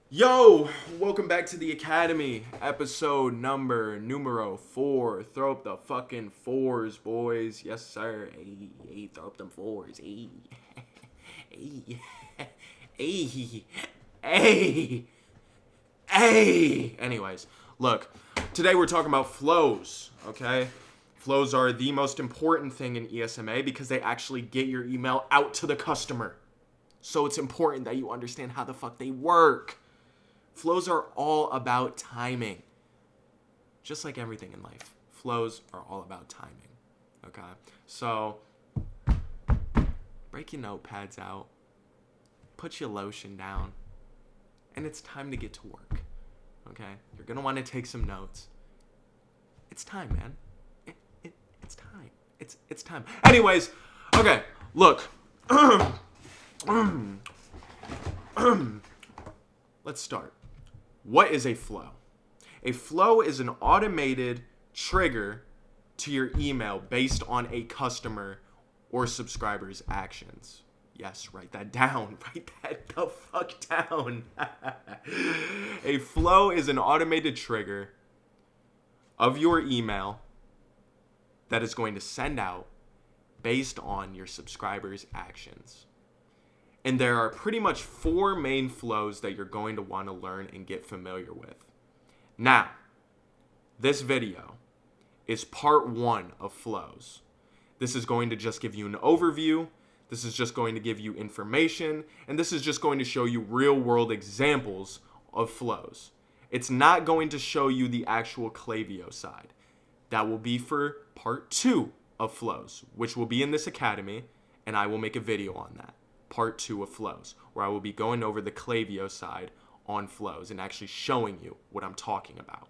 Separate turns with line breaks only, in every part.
Yo, welcome back to the Academy, episode numero 4. Throw up the fucking fours, boys. Yes, sir. Hey, hey, throw up them fours. Hey, hey, hey, hey, hey. Anyways, look, today we're talking about flows, okay? Flows are the most important thing in ESMA because they actually get your email out to the customer. So it's important that you understand how the fuck they work. Flows are all about timing. Just like everything in life. Flows are all about timing. Okay? So, break your notepads out. Put your lotion down. And it's time to get to work. Okay? You're going to want to take some notes. It's time, man. It's time. It's time. Anyways, okay. Look. Let's start. What is a flow? A flow is an automated trigger to your email based on a customer or subscriber's actions. Yes, write that down. Write that the fuck down. A flow is an automated trigger of your email that is going to send out based on your subscriber's actions. And there are pretty much 4 main flows that you're going to want to learn and get familiar with. Now, this video is part 1 of flows. This is going to just give you an overview. This is just going to give you information. And this is just going to show you real-world examples of flows. It's not going to show you the actual Klaviyo side. That will be for part 2 of flows, which will be in this academy, and I will make a video on that. Part 2 of flows, where I will be going over the Klaviyo side on flows and actually showing you what I'm talking about.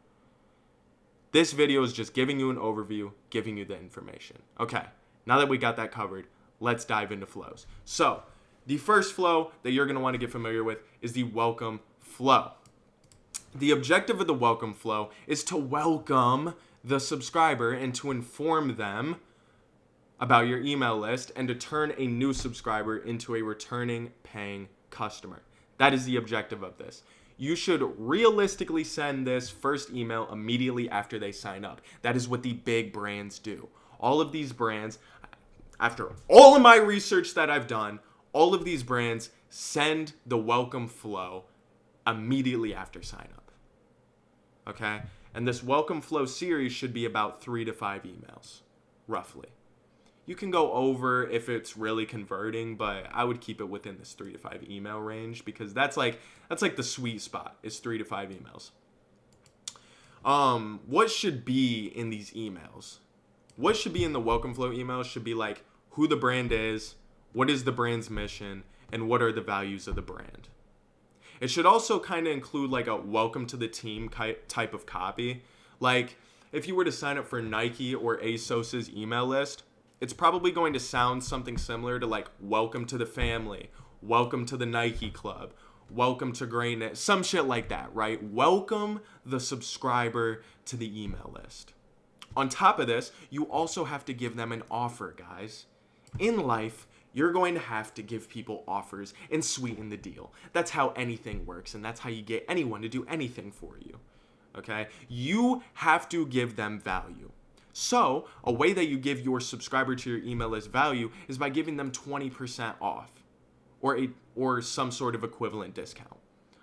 This video is just giving you an overview, giving you the information. Okay, now that we got that covered, let's dive into flows. So, the first flow that you're going to want to get familiar with is the welcome flow. The objective of the welcome flow is to welcome the subscriber and to inform them about your email list and to turn a new subscriber into a returning paying customer. That is the objective of this. You should realistically send this first email immediately after they sign up. That is what the big brands do. All of these brands, after all of my research that I've done, all of these brands send the welcome flow immediately after sign up. Okay? And this welcome flow series should be about 3 to 5 emails, roughly. You can go over if it's really converting, but I would keep it within this 3 to 5 email range because that's like the sweet spot is 3 to 5 emails. What should be in these emails? What should be in the welcome flow emails should be like who the brand is, what is the brand's mission, and what are the values of the brand. It should also kind of include like a welcome to the team type of copy. Like if you were to sign up for Nike or ASOS's email list, it's probably going to sound something similar to like, welcome to the family, welcome to the Nike club, welcome to greatness, some shit like that, right? Welcome the subscriber to the email list. On top of this, you also have to give them an offer, guys. In life, you're going to have to give people offers and sweeten the deal. That's how anything works, and that's how you get anyone to do anything for you, okay? You have to give them value. So, a way that you give your subscriber to your email list value is by giving them 20% off or some sort of equivalent discount.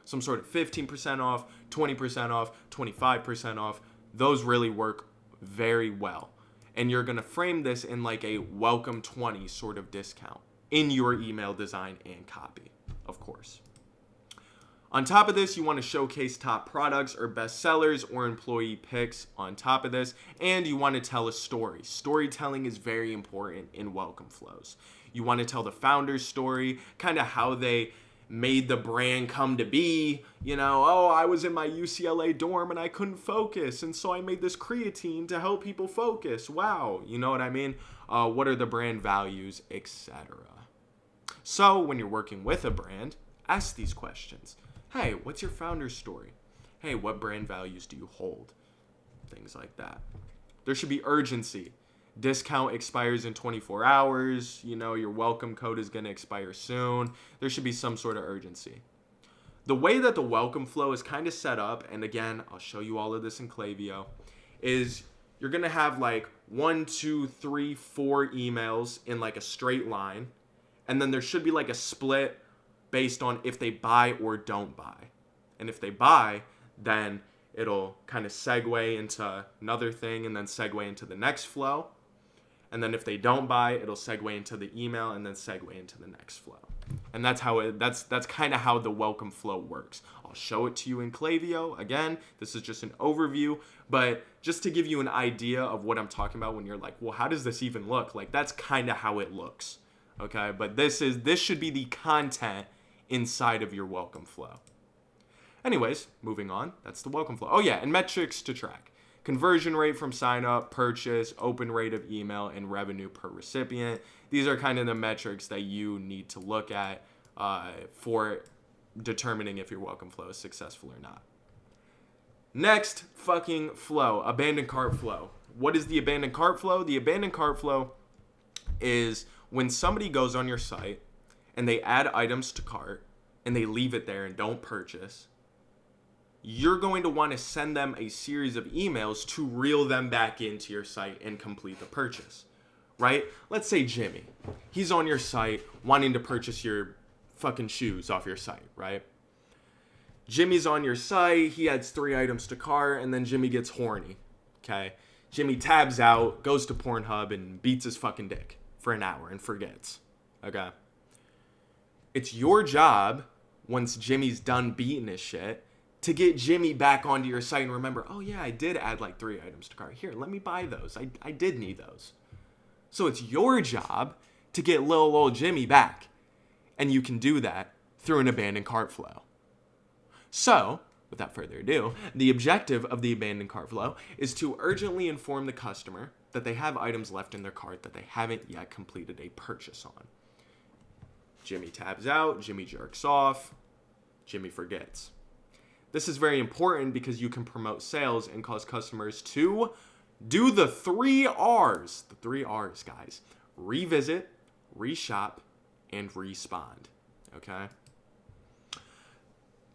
Some sort of 15% off, 20% off, 25% off. Those really work very well. And you're going to frame this in like a welcome 20 sort of discount in your email design and copy, of course. On top of this, you want to showcase top products or best sellers or employee picks on top of this, and you want to tell a story. Storytelling is very important in welcome flows. You want to tell the founder's story, kind of how they made the brand come to be. You know, oh, I was in my UCLA dorm and I couldn't focus, and so I made this creatine to help people focus. Wow, you know what I mean? What are the brand values, etc. So when you're working with a brand, ask these questions. Hey, what's your founder's story? Hey, what brand values do you hold? Things like that. There should be urgency. Discount expires in 24 hours. You know, your welcome code is going to expire soon. There should be some sort of urgency. The way that the welcome flow is kind of set up, and again, I'll show you all of this in Klaviyo, is you're going to have like 1, 2, 3, 4 emails in like a straight line. And then there should be like a split based on if they buy or don't buy. And if they buy, then it'll kind of segue into another thing and then segue into the next flow. And then if they don't buy, it'll segue into the email and then segue into the next flow. And that's kind of how the welcome flow works. I'll show it to you in Klaviyo. Again, this is just an overview, but just to give you an idea of what I'm talking about when you're like, well, how does this even look? Like, that's kind of how it looks. Okay, but this should be the content inside of your welcome flow. Anyways, moving on. That's the welcome flow. Oh yeah, and metrics to track. Conversion rate from sign up, purchase, open rate of email, and revenue per recipient. These are kind of the metrics that you need to look at for determining if your welcome flow is successful or not. Next fucking flow, abandoned cart flow. What is the abandoned cart flow? The abandoned cart flow is when somebody goes on your site and they add items to cart and they leave it there and don't purchase, you're going to want to send them a series of emails to reel them back into your site and complete the purchase, right? Let's say Jimmy. He's on your site wanting to purchase your fucking shoes off your site, right? Jimmy's on your site. He adds 3 items to cart, and then Jimmy gets horny, okay? Jimmy tabs out, goes to Pornhub, and beats his fucking dick for an hour and forgets, okay? It's your job, once Jimmy's done beating his shit, to get Jimmy back onto your site and remember, oh yeah, I did add like 3 items to cart. Here, let me buy those. I did need those. So it's your job to get little old Jimmy back. And you can do that through an abandoned cart flow. So, without further ado, the objective of the abandoned cart flow is to urgently inform the customer that they have items left in their cart that they haven't yet completed a purchase on. Jimmy tabs out, Jimmy jerks off, Jimmy forgets. This is very important because you can promote sales and cause customers to do the 3 R's. The 3 R's, guys. Revisit, reshop, and respond. Okay?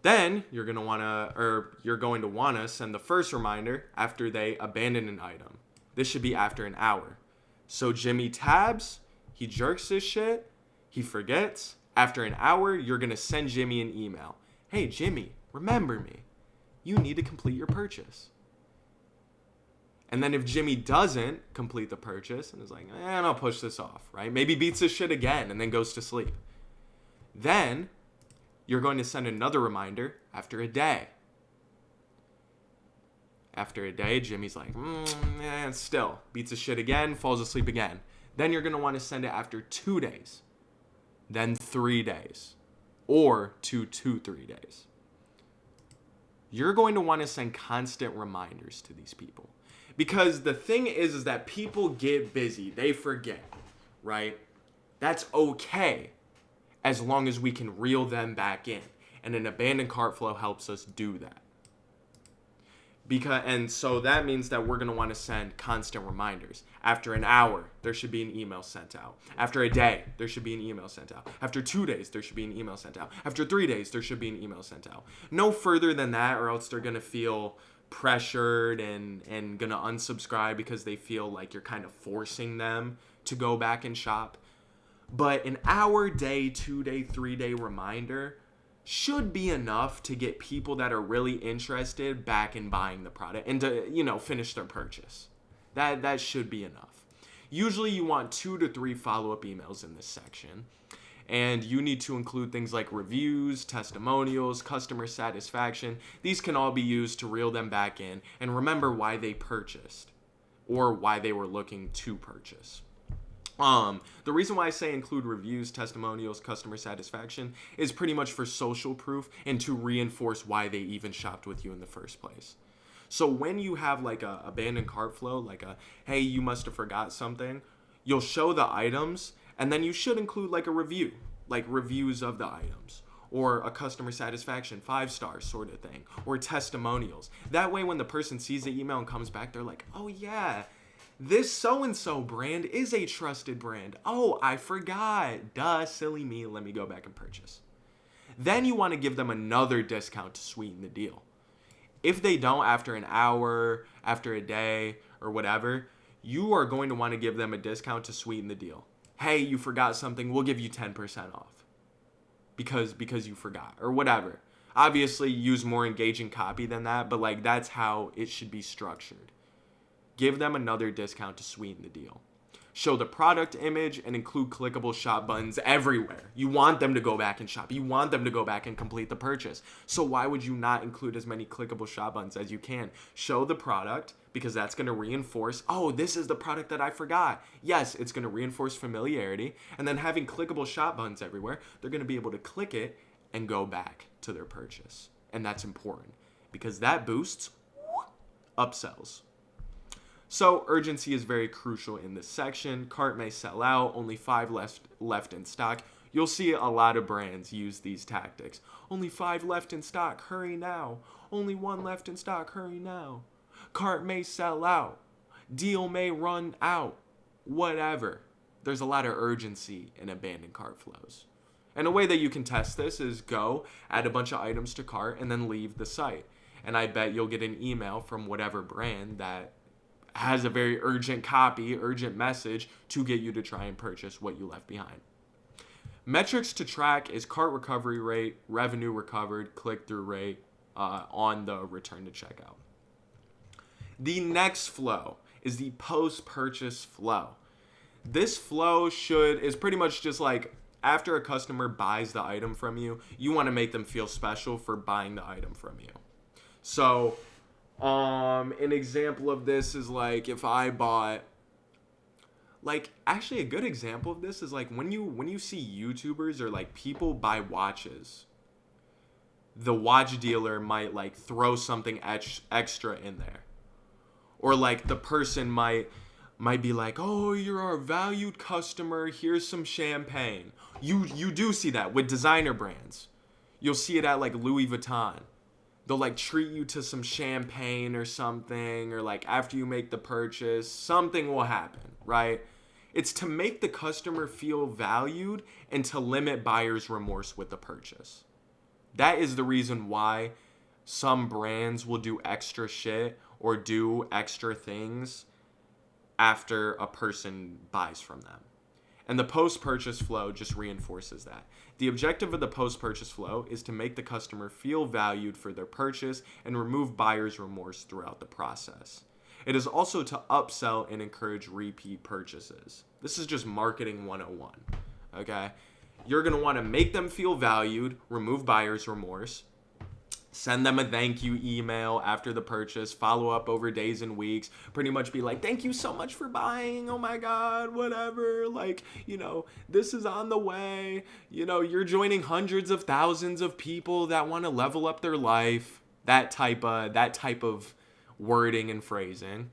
Then you're going to want to send the first reminder after they abandon an item. This should be after an hour. So Jimmy tabs, he jerks his shit, he forgets. After an hour, you're going to send Jimmy an email. Hey, Jimmy, remember me. You need to complete your purchase. And then if Jimmy doesn't complete the purchase and is like, I'll push this off, right? Maybe beats his shit again and then goes to sleep. Then you're going to send another reminder after a day. After a day, Jimmy's like, still beats his shit again, falls asleep again. Then you're going to want to send it after 2 days. Then 3 days. Or 2 to 3 days. You're going to want to send constant reminders to these people. Because the thing is that people get busy. They forget, right? That's okay as long as we can reel them back in. And an abandoned cart flow helps us do that. And so that means that we're going to want to send constant reminders. After an hour, there should be an email sent out. After a day, there should be an email sent out. After 2 days, there should be an email sent out. After 3 days, there should be an email sent out. No further than that, or else they're going to feel pressured and going to unsubscribe because they feel like you're kind of forcing them to go back and shop. But an hour, day, 2 day, 3 day reminder should be enough to get people that are really interested back in buying the product and to, finish their purchase. That should be enough. Usually you want 2 to 3 follow-up emails in this section. And you need to include things like reviews, testimonials, customer satisfaction. These can all be used to reel them back in and remember why they purchased or why they were looking to purchase. The reason why I say include reviews, testimonials, customer satisfaction is pretty much for social proof and to reinforce why they even shopped with you in the first place. So when you have like a abandoned cart flow, like hey, you must have forgot something, you'll show the items and then you should include like a review, like reviews of the items or a customer satisfaction 5-star sort of thing or testimonials. That way when the person sees the email and comes back, they're like, oh yeah, this so-and-so brand is a trusted brand. Oh, I forgot. Duh, silly me. Let me go back and purchase. Then you want to give them another discount to sweeten the deal. If they don't after an hour, after a day, or whatever, you are going to want to give them a discount to sweeten the deal. Hey, you forgot something, we'll give you 10% off. Because you forgot, or whatever. Obviously, use more engaging copy than that, but like that's how it should be structured. Give them another discount to sweeten the deal. Show the product image and include clickable shop buttons everywhere. You want them to go back and shop. You want them to go back and complete the purchase. So why would you not include as many clickable shop buttons as you can? Show the product, because that's going to reinforce, oh, this is the product that I forgot. Yes, it's going to reinforce familiarity. And then having clickable shop buttons everywhere, they're going to be able to click it and go back to their purchase. And that's important because that boosts upsells. So urgency is very crucial in this section. Cart may sell out, only 5 left in stock. You'll see a lot of brands use these tactics. Only 5 left in stock, hurry now. Only 1 left in stock, hurry now. Cart may sell out. Deal may run out. Whatever. There's a lot of urgency in abandoned cart flows. And a way that you can test this is go, add a bunch of items to cart, and then leave the site. And I bet you'll get an email from whatever brand that has a very urgent copy, urgent message to get you to try and purchase what you left behind. Metrics to track is cart recovery rate, revenue recovered, click-through rate on the return to checkout. The next flow is the post-purchase flow. This flow is pretty much just like after a customer buys the item from you, you want to make them feel special for buying the item from you. So, an example of this is like if I bought, like actually a good example of this is like when you see YouTubers or like people buy watches, the watch dealer might like throw something extra in there. Or like the person might be like, oh, you're our valued customer, here's some champagne. You do see that with designer brands. You'll see it at like Louis Vuitton. They'll like treat you to some champagne or something, or like after you make the purchase, something will happen, right? It's to make the customer feel valued and to limit buyer's remorse with the purchase. That is the reason why some brands will do extra shit or do extra things after a person buys from them. And the post-purchase flow just reinforces that. The objective of the post-purchase flow is to make the customer feel valued for their purchase and remove buyer's remorse throughout the process. It is also to upsell and encourage repeat purchases. This is just marketing 101, okay? You're going to want to make them feel valued, remove buyer's remorse, send them a thank you email after the purchase, follow up over days and weeks, pretty much be like, thank you so much for buying, oh my God, whatever, like, this is on the way, you're joining hundreds of thousands of people that want to level up their life, that type of wording and phrasing.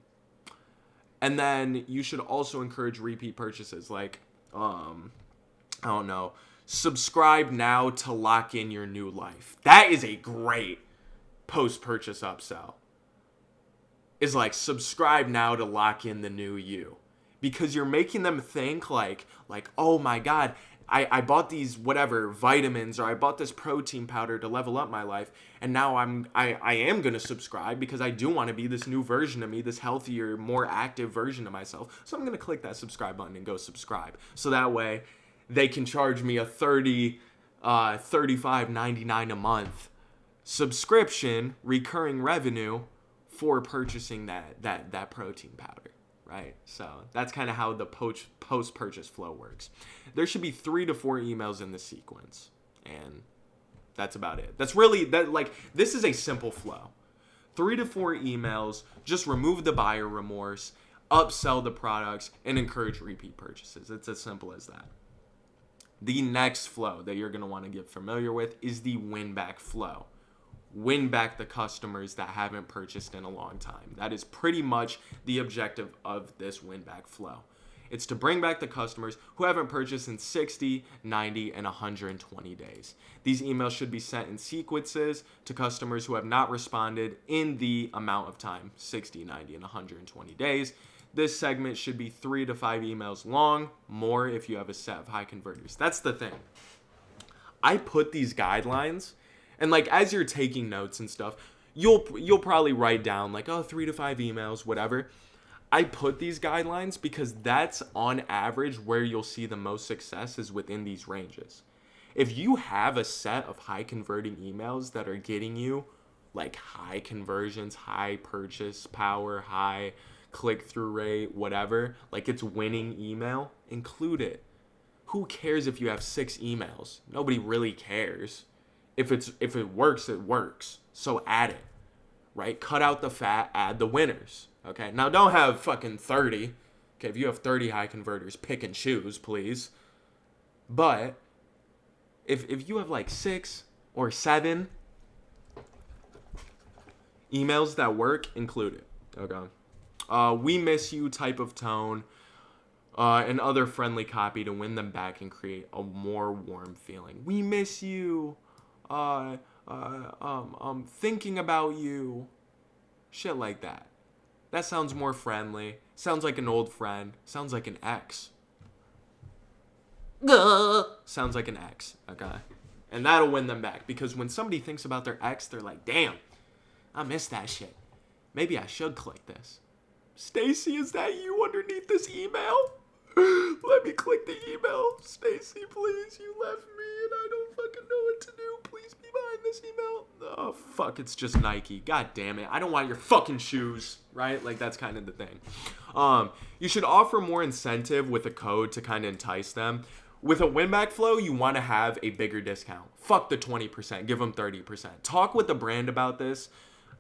And then you should also encourage repeat purchases, like, I don't know, subscribe now to lock in your new life. That is a great post-purchase upsell. Is like, subscribe now to lock in the new you. Because you're making them think like, oh my God, I bought these whatever vitamins, or I bought this protein powder to level up my life, and now I am going to subscribe because I do want to be this new version of me, this healthier, more active version of myself. So I'm going to click that subscribe button and go subscribe. So that way they can charge me a $35.99 a month subscription, recurring revenue for purchasing that protein powder, right? So that's kind of how the post-purchase flow works. There should be 3 to 4 emails in the sequence, and that's about it. This is a simple flow. 3 to 4 emails, just remove the buyer remorse, upsell the products, and encourage repeat purchases. It's as simple as that. The next flow that you're going to want to get familiar with is the win-back flow. Win back the customers that haven't purchased in a long time. That is pretty much the objective of this win-back flow. It's to bring back the customers who haven't purchased in 60, 90, and 120 days. These emails should be sent in sequences to customers who have not responded in the amount of time, 60, 90, and 120 days. This segment should be 3 to 5 emails long, more if you have a set of high converters. That's the thing. I put these guidelines, and like as you're taking notes and stuff, you'll probably write down like, oh, 3 to 5 emails, whatever. I put these guidelines because that's on average where you'll see the most success is within these ranges. If you have a set of high converting emails that are getting you like high conversions, high purchase power, high click-through rate, whatever, like it's winning email, include it. Who cares if you have 6 emails? Nobody really cares. If it works, it works. So add it, right? Cut out the fat, add the winners, okay? Now don't have fucking 30. Okay, if you have 30 high converters, pick and choose, please. But if you have like 6 or 7 emails that work, include it, okay? We miss you type of tone, and other friendly copy to win them back and create a more warm feeling. We miss you. Thinking about you. Shit like that. That sounds more friendly. Sounds like an old friend. Sounds like an ex. Sounds like an ex, okay? And that'll win them back. Because when somebody thinks about their ex, they're like, damn, I miss that shit. Maybe I should click this. Stacy, is that you underneath this email? Let me click the email. Stacy, please, you left me and I don't fucking know what to do. Please be behind this email. Oh, fuck, it's just Nike. God damn it. I don't want your fucking shoes, right? Like, that's kind of the thing. You should offer more incentive with a code to kind of entice them. With a win-back flow, you want to have a bigger discount. Fuck the 20%. Give them 30%. Talk with the brand about this,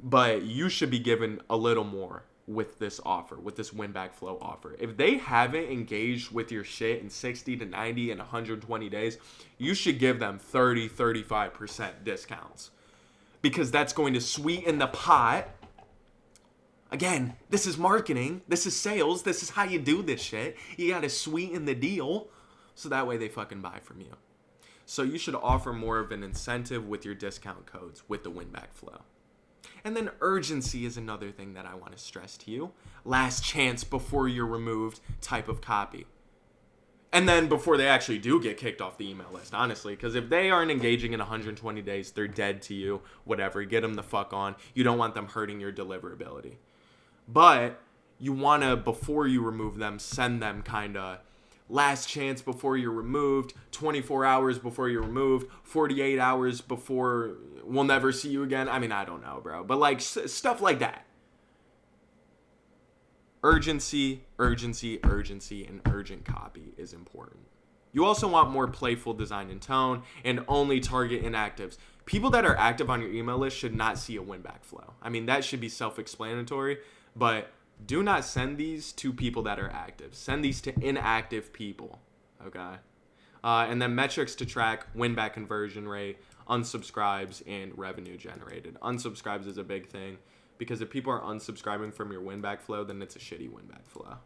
but you should be given a little more with this offer, with this win-back flow offer. If they haven't engaged with your shit in 60 to 90 and 120 days, you should give them 30, 35% discounts. Because that's going to sweeten the pot. Again, this is marketing. This is sales. This is how you do this shit. You got to sweeten the deal so that way they fucking buy from you. So you should offer more of an incentive with your discount codes with the win-back flow. And then urgency is another thing that I want to stress to you. Last chance before you're removed type of copy. And then before they actually do get kicked off the email list, honestly. Because if they aren't engaging in 120 days, they're dead to you. Whatever, get them the fuck on. You don't want them hurting your deliverability. But you want to, before you remove them, send them kind of last chance before you're removed, 24 hours before you're removed, 48 hours before we'll never see you again. I mean, I don't know, bro. But like stuff like that. Urgency, urgency, urgency, and urgent copy is important. You also want more playful design and tone and only target inactives. People that are active on your email list should not see a win-back flow. I mean, that should be self-explanatory, but do not send these to people that are active. Send these to inactive people, okay? And then metrics to track win-back conversion rate, unsubscribes, and revenue generated. Unsubscribes is a big thing because if people are unsubscribing from your win-back flow, then it's a shitty win-back flow.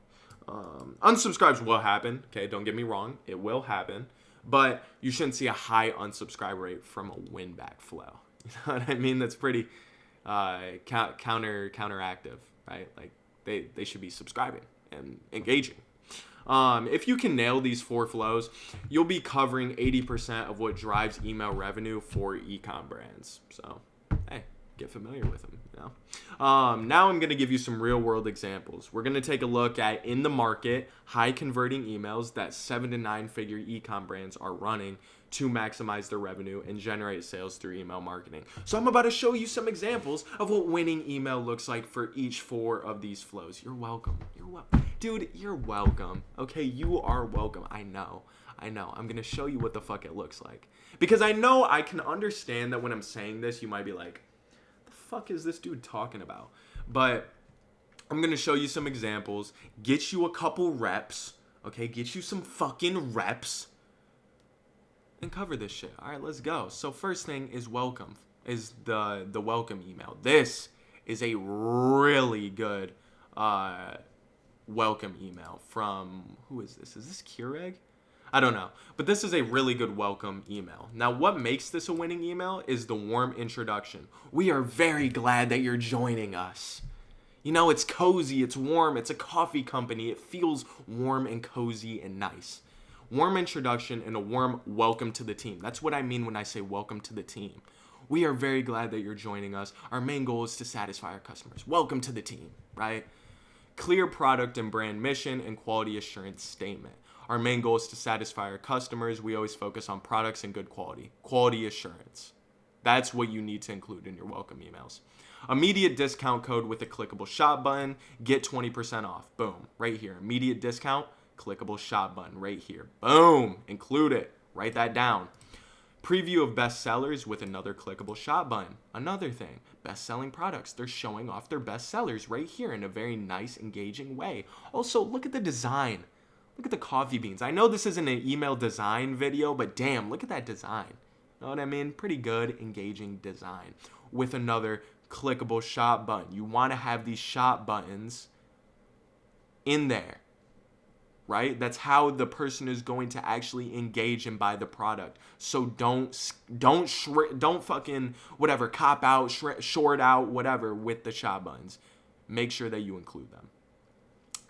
Unsubscribes will happen, okay? Don't get me wrong. It will happen. But you shouldn't see a high unsubscribe rate from a win-back flow. You know what I mean? That's pretty counteractive, right? Like, they should be subscribing and engaging. If you can nail these 4 flows, you'll be covering 80% of what drives email revenue for e-com brands. So, hey, get familiar with them. You know? Now I'm going to give you some real world examples. We're going to take a look at in the market, high converting emails that 7 to 9 figure e-com brands are running to maximize their revenue and generate sales through email marketing. So I'm about to show you some examples of what winning email looks like for each 4 of these flows. You're welcome. You're welcome. Dude, you're welcome. Okay, you are welcome. I know. I'm going to show you what the fuck it looks like. Because I know I can understand that when I'm saying this, you might be like, the fuck is this dude talking about? But I'm going to show you some examples, get you a couple reps, okay? Get you some fucking reps and cover this shit. All right, let's go. So first thing is welcome, is the welcome email. This is a really good welcome email from, who is this? Is this Keurig? I don't know. But this is a really good welcome email. Now, what makes this a winning email is the warm introduction. We are very glad that you're joining us. You know, it's cozy, it's warm, it's a coffee company. It feels warm and cozy and nice. Warm introduction and a warm welcome to the team. That's what I mean when I say welcome to the team. We are very glad that you're joining us. Our main goal is to satisfy our customers. Welcome to the team, right? Clear product and brand mission and quality assurance statement. Our main goal is to satisfy our customers. We always focus on products and good quality. Quality assurance. That's what you need to include in your welcome emails. Immediate discount code with a clickable shop button. Get 20% off. Boom. Right here. Immediate discount, clickable shop button right here. Boom. Include it. Write that down. Preview of best sellers with another clickable shop button. Another thing. Best-selling products. They're showing off their best sellers right here in a very nice, engaging way. Also, look at the design. Look at the coffee beans. I know this isn't an email design video, but damn, look at that design. Know what I mean? Pretty good, engaging design. With another clickable shop button. You want to have these shop buttons in there, right? That's how the person is going to actually engage and buy the product. So don't fucking whatever, cop out, short out, whatever with the shop buttons. Make sure that you include them.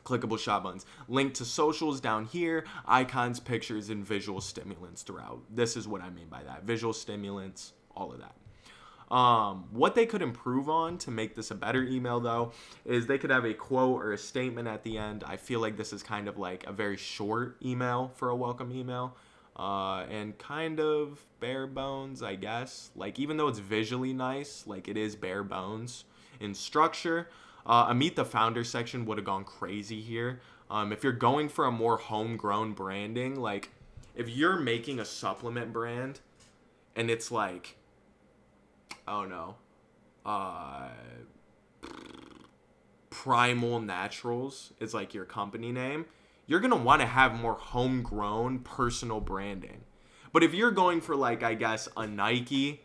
Clickable shop buttons. Link to socials down here, icons, pictures, and visual stimulants throughout. This is what I mean by that. Visual stimulants, all of that. What they could improve on to make this a better email, though, is they could have a quote or a statement at the end. I feel like this is kind of like a very short email for a welcome email, and kind of bare bones, I guess. Like, even though it's visually nice, like, it is bare bones in structure. A Meet the Founder section would have gone crazy here. If you're going for a more homegrown branding, like, if you're making a supplement brand and it's like, oh no, Primal Naturals is like your company name, you're going to want to have more homegrown personal branding. But if you're going for, like, I guess, a Nike,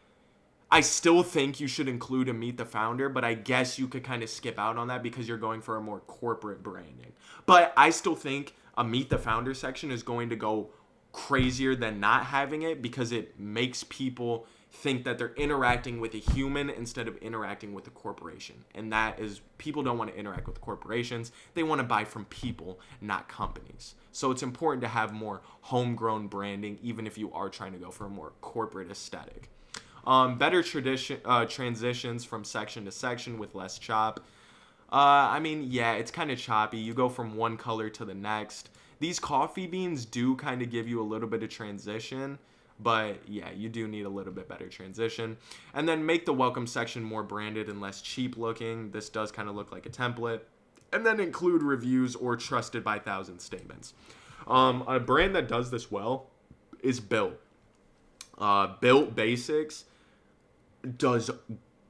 I still think you should include a Meet the Founder, but I guess you could kind of skip out on that because you're going for a more corporate branding. But I still think a Meet the Founder section is going to go crazier than not having it because it makes people think that they're interacting with a human instead of interacting with a corporation. And that is, people don't want to interact with corporations. They want to buy from people, not companies. So it's important to have more homegrown branding, even if you are trying to go for a more corporate aesthetic. Better transitions from section to section with less chop. I mean, yeah, it's kind of choppy. You go from one color to the next. These coffee beans do kind of give you a little bit of transition, but yeah, you do need a little bit better transition. And then make the welcome section more branded and less cheap looking. This does kind of look like a template. And then include reviews or trusted by thousands statements. A brand that does this well is Built. Built Basics does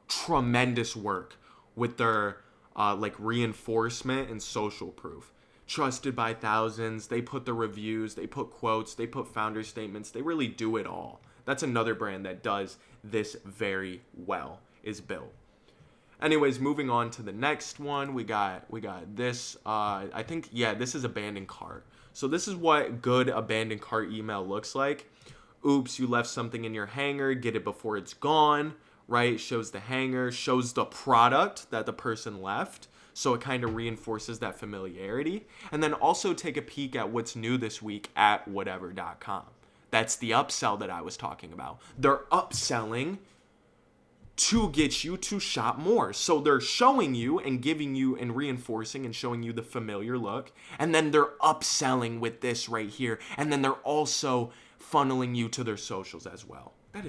tremendous work with their like reinforcement and social proof. Trusted by thousands. They put the reviews, they put quotes, they put founder statements. They really do it all. That's another brand that does this very well, is Built. Anyways, moving on to the next one, we got this. I think, yeah, this is abandoned cart. So this is what good abandoned cart email looks like. Oops, you left something in your hanger. Get it before it's gone, right? Shows the hanger, shows the product that the person left. So it kind of reinforces that familiarity. And then also take a peek at what's new this week at whatever.com. That's the upsell that I was talking about. They're upselling to get you to shop more. So they're showing you and giving you and reinforcing and showing you the familiar look. And then they're upselling with this right here. And then they're also funneling you to their socials as well. That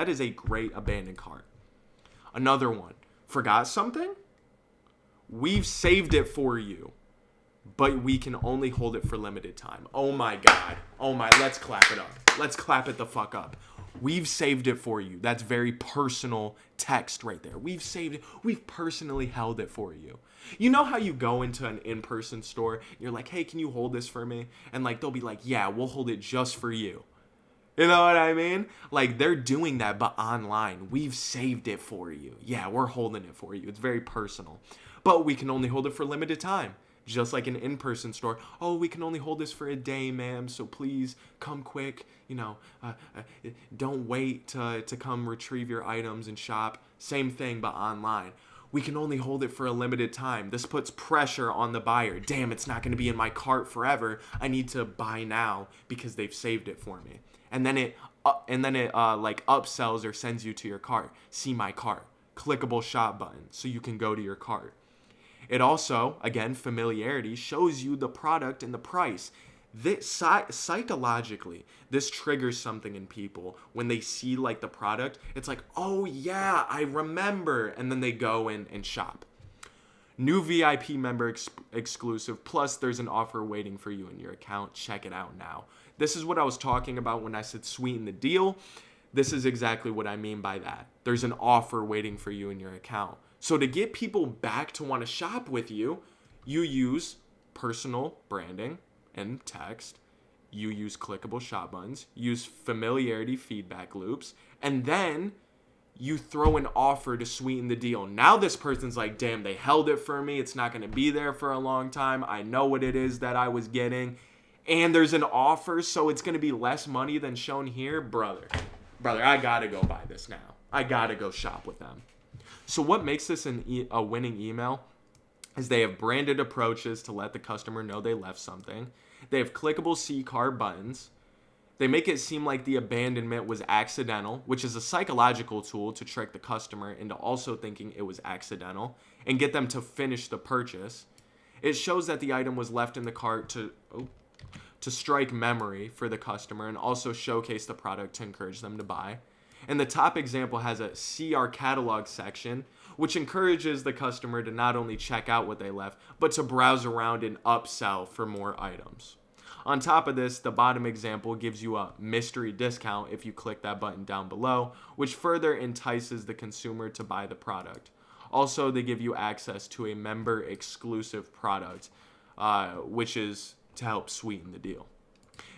is a great abandoned cart. Another one. Forgot something? We've saved it for you, but we can only hold it for limited time. Oh my God. Oh my, let's clap it up. Let's clap it the fuck up. We've saved it for you. That's very personal text right there. We've saved it. We've personally held it for you. You know how you go into an in-person store, and you're like, hey, can you hold this for me? And like, they'll be like, yeah, we'll hold it just for you. You know what I mean? Like, they're doing that, but online. We've saved it for you. Yeah, we're holding it for you. It's very personal. But we can only hold it for limited time. Just like an in-person store. Oh, we can only hold this for a day, ma'am. So please come quick. You know, don't wait to come retrieve your items and shop. Same thing, but online. We can only hold it for a limited time. This puts pressure on the buyer. Damn, it's not going to be in my cart forever. I need to buy now because they've saved it for me. And then it like upsells or sends you to your cart. See my cart. Clickable shop button so you can go to your cart. It also, again, familiarity, shows you the product and the price. This, psychologically, this triggers something in people. When they see like the product, it's like, oh yeah, I remember. And then they go in and shop. New VIP member exclusive, plus there's an offer waiting for you in your account. Check it out now. This is what I was talking about when I said sweeten the deal. This is exactly what I mean by that. There's an offer waiting for you in your account. So to get people back to want to shop with you, you use personal branding and text. You use clickable shop buttons, use familiarity feedback loops, and then you throw an offer to sweeten the deal. Now this person's like, damn, they held it for me. It's not going to be there for a long time. I know what it is that I was getting. And there's an offer, so it's going to be less money than shown here. Brother, I got to go buy this now. I got to go shop with them. So what makes this a winning email is they have branded approaches to let the customer know they left something. They have clickable C-card buttons. They make it seem like the abandonment was accidental, which is a psychological tool to trick the customer into also thinking it was accidental and get them to finish the purchase. It shows that the item was left in the cart to strike memory for the customer and also showcase the product to encourage them to buy. And the top example has a see our catalog section, which encourages the customer to not only check out what they left, but to browse around and upsell for more items. On top of this, the bottom example gives you a mystery discount if you click that button down below, which further entices the consumer to buy the product. Also, they give you access to a member exclusive product, which is to help sweeten the deal.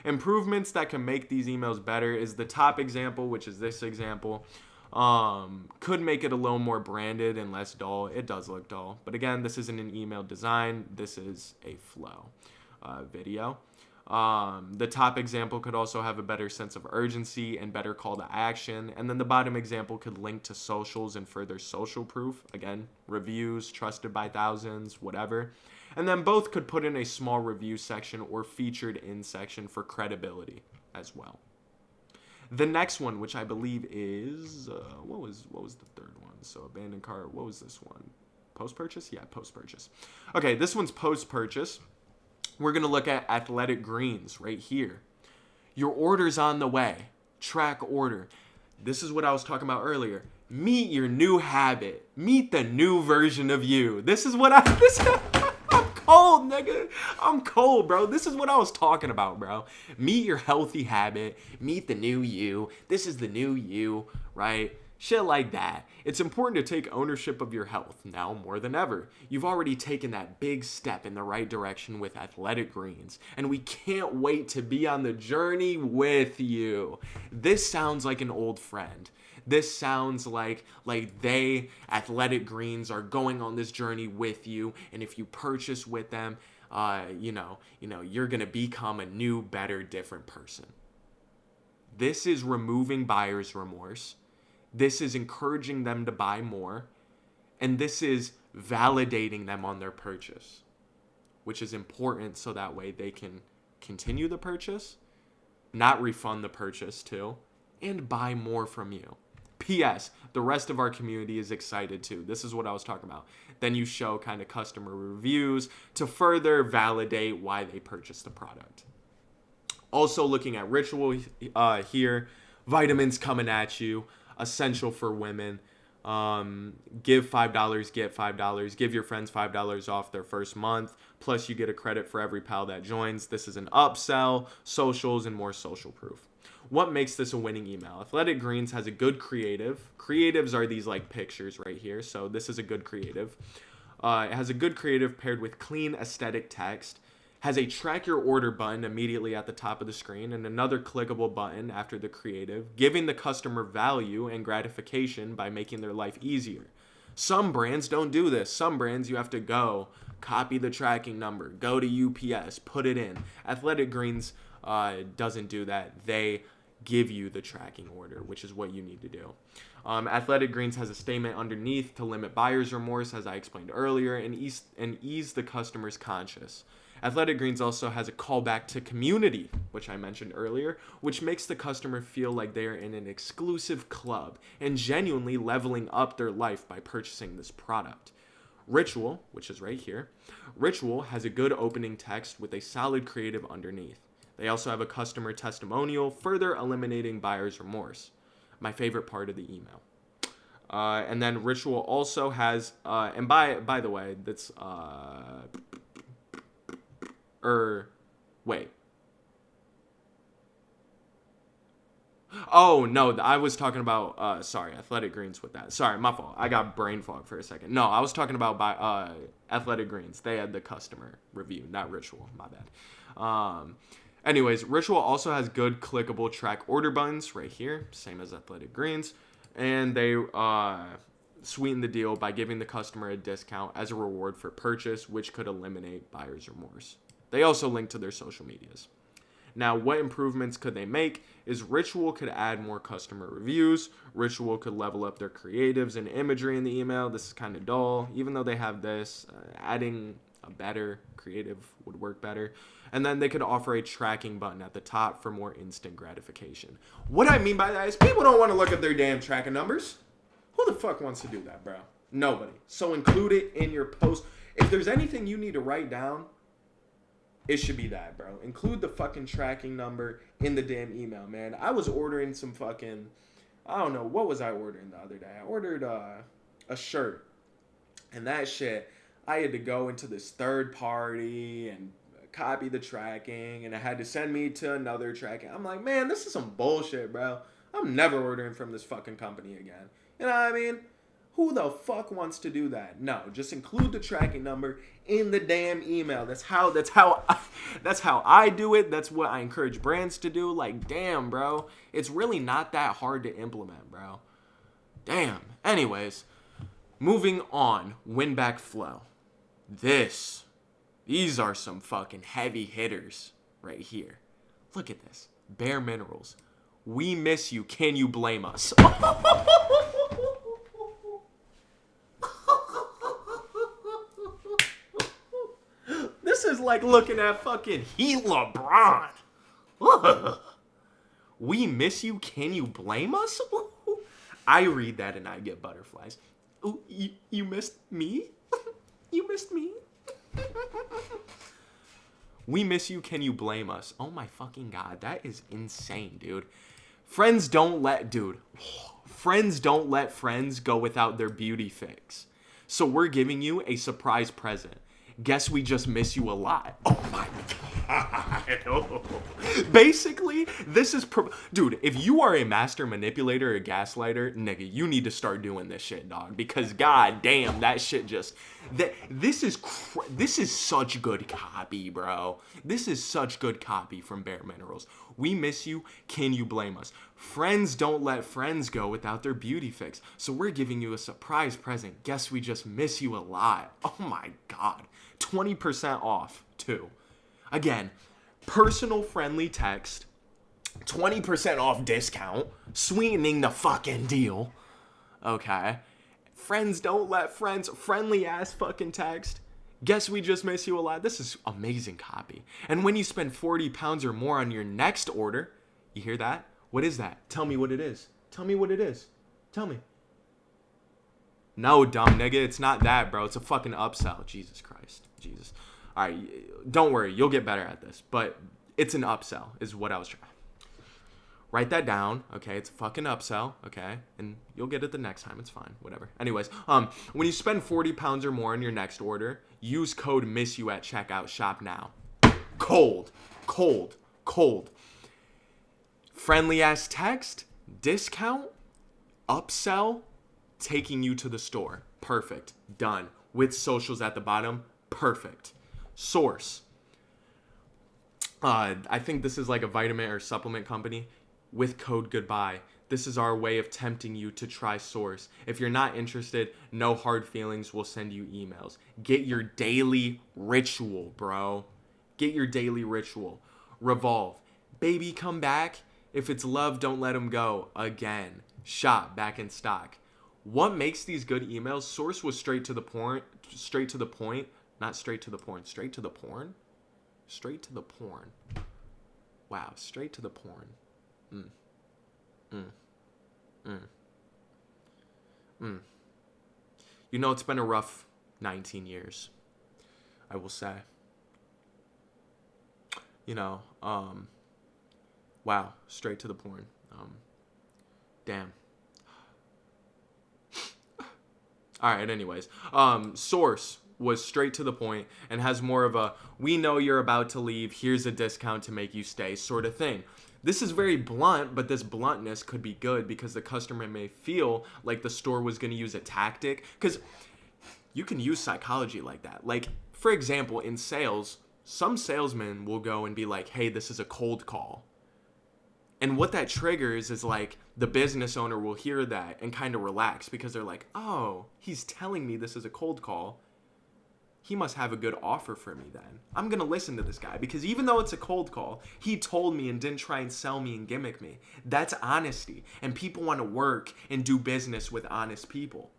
Improvements that can make these emails better is the top example, which is this example. Could make it a little more branded and less dull. It does look dull. But again, this isn't an email design. This is a flow video. The top example could also have a better sense of urgency and better call to action. And then the bottom example could link to socials and further social proof. Again, reviews, trusted by thousands, whatever. And then both could put in a small review section or featured in section for credibility as well. The next one, which I believe is, what was the third one? So abandoned cart, what was this one? Post-purchase? Yeah, post-purchase. Okay, this one's post-purchase. We're going to look at athletic greens right here. Your order's on the way. Track order. This is what I was talking about earlier. Meet your new habit. Meet the new version of you. This is what I'm cold, nigga. I'm cold, bro. This is what I was talking about, bro. Meet your healthy habit. Meet the new you. This is the new you, right? Shit like that. It's important to take ownership of your health now more than ever. You've already taken that big step in the right direction with Athletic Greens, and we can't wait to be on the journey with you. This sounds like an old friend. This sounds like Athletic Greens are going on this journey with you, and if you purchase with them, you're gonna become a new, better, different person. This is removing buyer's remorse. This is encouraging them to buy more, and this is validating them on their purchase, which is important so that way they can continue the purchase, not refund the purchase too, and buy more from you. P.S. The rest of our community is excited too. This is what I was talking about. Then you show kind of customer reviews to further validate why they purchased the product. Also looking at ritual here, vitamins coming at you. Essential for women. Give $5, get $5. Give your friends $5 off their first month. Plus you get a credit for every pal that joins. This is an upsell, socials, and more social proof. What makes this a winning email? Athletic Greens has a good creative. Creatives are these like pictures right here. So this is a good creative. It has a good creative paired with clean aesthetic text. Has a track your order button immediately at the top of the screen and another clickable button after the creative, giving the customer value and gratification by making their life easier. Some brands don't do this. Some brands you have to go, copy the tracking number, go to UPS, put it in. Athletic Greens doesn't do that. They give you the tracking order, which is what you need to do. Athletic Greens has a statement underneath to limit buyer's remorse, as I explained earlier, and ease the customer's conscience. Athletic Greens also has a callback to community, which I mentioned earlier, which makes the customer feel like they are in an exclusive club and genuinely leveling up their life by purchasing this product. Ritual, which is right here, Ritual has a good opening text with a solid creative underneath. They also have a customer testimonial, further eliminating buyer's remorse. My favorite part of the email. And then Ritual also has, and by the way, that's, wait. Oh, no, I was talking about, Athletic Greens with that. Sorry, my fault. I got brain fog for a second. No, I was talking about Athletic Greens. They had the customer review, not Ritual. My bad. Anyways, Ritual also has good clickable track order buttons right here, same as Athletic Greens. And they sweeten the deal by giving the customer a discount as a reward for purchase, which could eliminate buyer's remorse. They also link to their social medias. Now, what improvements could they make is Ritual could add more customer reviews. Ritual could level up their creatives and imagery in the email. This is kind of dull. Even though they have this, adding a better creative would work better. And then they could offer a tracking button at the top for more instant gratification. What I mean by that is people don't want to look at their damn tracking numbers. Who the fuck wants to do that, bro? Nobody. So include it in your post. If there's anything you need to write down, it should be that, bro. Include the fucking tracking number in the damn email, man. I was ordering some fucking, I don't know, what was I ordering the other day? I ordered a shirt. And that shit, I had to go into this third party and copy the tracking, and it had to send me to another tracking. I'm like, man, this is some bullshit, bro. I'm never ordering from this fucking company again. You know what I mean? Who the fuck wants to do that? No, just include the tracking number in the damn email. That's how I do it. That's what I encourage brands to do. Like, damn, bro. It's really not that hard to implement, bro. Damn. Anyways, moving on. Win back flow. These are some fucking heavy hitters right here. Look at this. Bare Minerals. We miss you. Can you blame us? This is like looking at fucking Heat LeBron. We miss you. Can you blame us? I read that and I get butterflies. Ooh, you missed me? You missed me? We miss you. Can you blame us? Oh my fucking God. That is insane, dude. Friends don't let friends go without their beauty fix. So we're giving you a surprise present. Guess we just miss you a lot. Oh my God. Basically, this is... Dude, if you are a master manipulator or gaslighter, nigga, you need to start doing this shit, dog. Because god damn, that shit just... This is such good copy, bro. This is such good copy from Bare Minerals. We miss you. Can you blame us? Friends don't let friends go without their beauty fix. So we're giving you a surprise present. Guess we just miss you a lot. Oh my God. 20% off, too. Again, personal friendly text. 20% off discount. Sweetening the fucking deal. Okay. Friends don't let friends. Friendly ass fucking text. Guess we just miss you a lot. This is amazing copy. And when you spend 40 pounds or more on your next order, you hear that? What is that? Tell me what it is. Tell me what it is. Tell me. No, dumb nigga. It's not that, bro. It's a fucking upsell. Jesus Christ. Jesus. All right. Don't worry. You'll get better at this. But it's an upsell is what I was trying. Write that down, okay? It's a fucking upsell, okay? And you'll get it the next time. It's fine, whatever. Anyways, when you spend 40 pounds or more on your next order, use code MISSYOU at checkout. Shop now. Cold. Friendly ass text, discount, upsell, taking you to the store. Perfect. Done. With socials at the bottom. Perfect. Source. I think this is like a vitamin or supplement company. With code goodbye. This is our way of tempting you to try Source. If you're not interested, no hard feelings. We'll send you emails. Get your daily ritual, bro. Get your daily ritual. Revolve. Baby, come back. If it's love, don't let them go. Again, shop back in stock. What makes these good emails? Source was straight to the point. Straight to the point. Not straight to the porn. Straight to the porn? Straight to the porn. Wow, straight to the porn. Mm. Mm. Mm. Mm. You know, it's been a rough 19 years, I will say. You know, wow, straight to the porn. Damn. All right, anyways. Source was straight to the point and has more of a, we know you're about to leave, here's a discount to make you stay sort of thing. This is very blunt, but this bluntness could be good because the customer may feel like the store was going to use a tactic. Because you can use psychology like that. Like, for example, in sales, some salesmen will go and be like, hey, this is a cold call. And what that triggers is like the business owner will hear that and kind of relax because they're like, oh, he's telling me this is a cold call. He must have a good offer for me then. I'm going to listen to this guy because even though it's a cold call, he told me and didn't try and sell me and gimmick me. That's honesty. And people want to work and do business with honest people.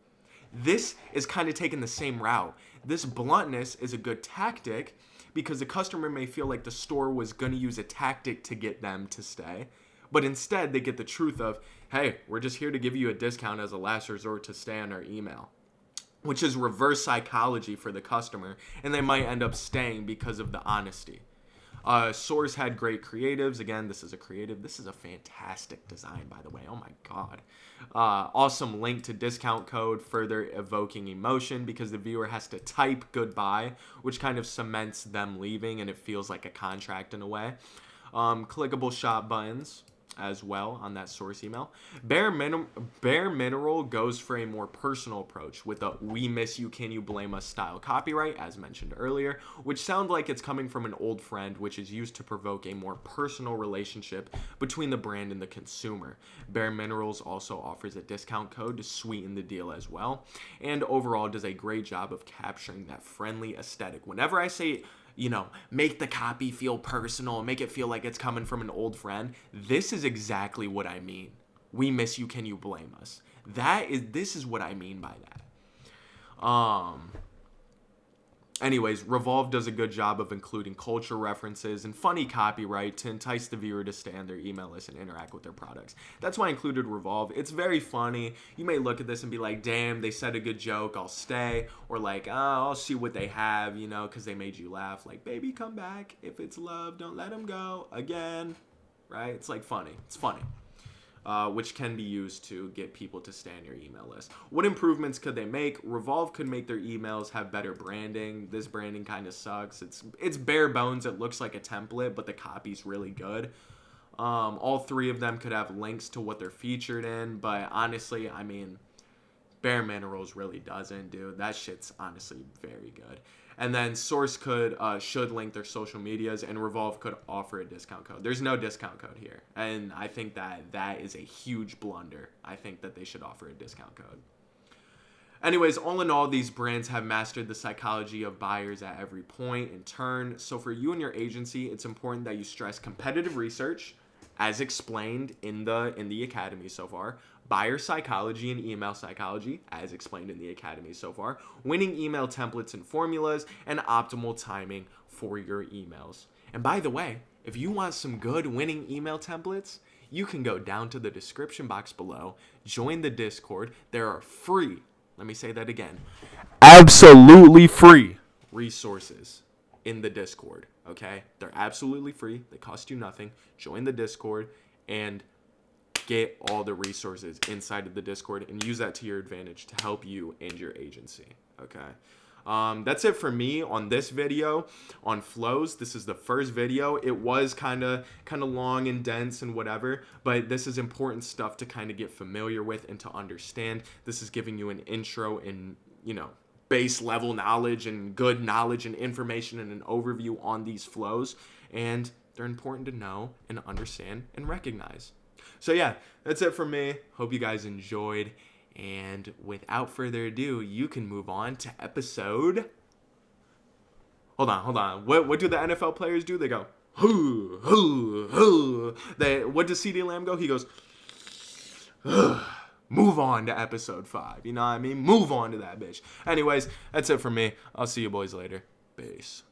This is kind of taking the same route. This bluntness is a good tactic because the customer may feel like the store was going to use a tactic to get them to stay. But instead, they get the truth of, hey, we're just here to give you a discount as a last resort to stay on our email. Which is reverse psychology for the customer, and they might end up staying because of the honesty. Source had great creatives. Again, this is a creative. This is a fantastic design, by the way. Oh my God. Awesome link to discount code, further evoking emotion because the viewer has to type goodbye, which kind of cements them leaving, and it feels like a contract in a way. Clickable shop buttons as well on that source email. Bare Mineral goes for a more personal approach with a "we miss you, can you blame us" style copyright, as mentioned earlier, which sounds like it's coming from an old friend, which is used to provoke a more personal relationship between the brand and the consumer. Bare Minerals also offers a discount code to sweeten the deal as well, and overall does a great job of capturing that friendly aesthetic. Whenever I say, you know, make the copy feel personal, make it feel like it's coming from an old friend, this is exactly what I mean. We miss you, can you blame us? This is what I mean by that. Anyways, Revolve does a good job of including culture references and funny copyright to entice the viewer to stay on their email list and interact with their products. That's why I included Revolve. It's very funny. You may look at this and be like, damn, they said a good joke, I'll stay. Or like, oh, I'll see what they have, you know, because they made you laugh. Like, baby, come back. If it's love, don't let them go. Again, right? It's like funny. It's funny. Which can be used to get people to stay on your email list. What improvements could they make? Revolve could make their emails have better branding. This branding kind of sucks. It's bare bones. It looks like a template, but the copy's really good. All three of them could have links to what they're featured in, but honestly, I mean, Bare Minerals really doesn't, dude. That shit's honestly very good. And then Source should link their social medias, and Revolve could offer a discount code. There's no discount code here, and I think that is a huge blunder. I think that they should offer a discount code. Anyways, all in all, these brands have mastered the psychology of buyers at every point and turn. So for you and your agency, it's important that you stress competitive research, as explained in the academy so far, buyer psychology and email psychology, as explained in the academy so far, winning email templates and formulas, and optimal timing for your emails. And by the way, if you want some good winning email templates, you can go down to the description box below, join the Discord. There are free, let me say that again, absolutely free resources in the Discord, okay? They're absolutely free. They cost you nothing. Join the Discord and get all the resources inside of the Discord and use that to your advantage to help you and your agency, okay? That's it for me on this video on flows. This is the first video. It was kind of long and dense and whatever, but this is important stuff to kind of get familiar with and to understand. This is giving you an intro and, you know, base level knowledge and good knowledge and information and an overview on these flows, and they're important to know and understand and recognize. So yeah, that's it for me. Hope you guys enjoyed, and without further ado, you can move on to episode. Hold on. What do the NFL players do? They go What does CD Lamb go? He goes, move on to episode 5. You know what I mean? Move on to that bitch. Anyways, that's it for me. I'll see you boys later. Peace.